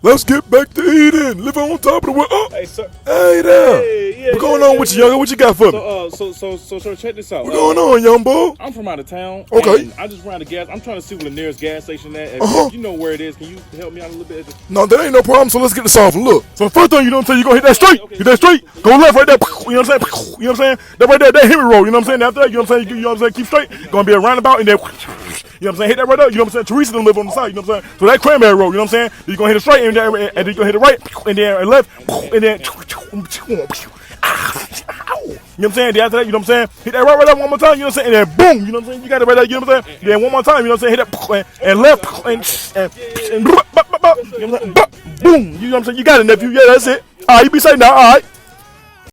Let's get back to eating. Live on top of the world. Oh, Hey, sir. hey there. Hey, yeah, What's going yeah, on yeah, with you, yeah. young? What you got for me? So, check this out. What's going on, young boy? I'm from out of town. Okay. And I just ran the gas. I'm trying to see where the nearest gas station at. Uh-huh. If you know where it is, can you help me out a little bit? No, that ain't no problem. So let's get this off. Look. So the first thing you know what I'm saying, you gonna hit that straight. Okay. Hit that straight. Go left right there. You know what I'm saying? You know what I'm saying? That right there, that Henry road. You know what I'm saying? After that, you know what I'm saying? You know what I'm saying? Keep straight. Gonna be a roundabout and then. You know what I'm saying? Hit that right there. You know what I'm saying? Teresa don't live on the side. You know what I'm saying? So that Cranberry Road. You know what I'm saying? You're gonna hit it straight and then you're gonna hit it right and then left and then. You know what I'm saying? Then after that, you know what I'm saying? Hit that right there one more time, you know what I'm saying? And then boom, you know what I'm saying? You got it right there, you know what I'm saying? Then one more time, you know what I'm saying? Hit that and left and you know what I'm saying? Boom, you know what I'm saying? You got it, nephew. Yeah, that's it. All right, you be safe now. All right.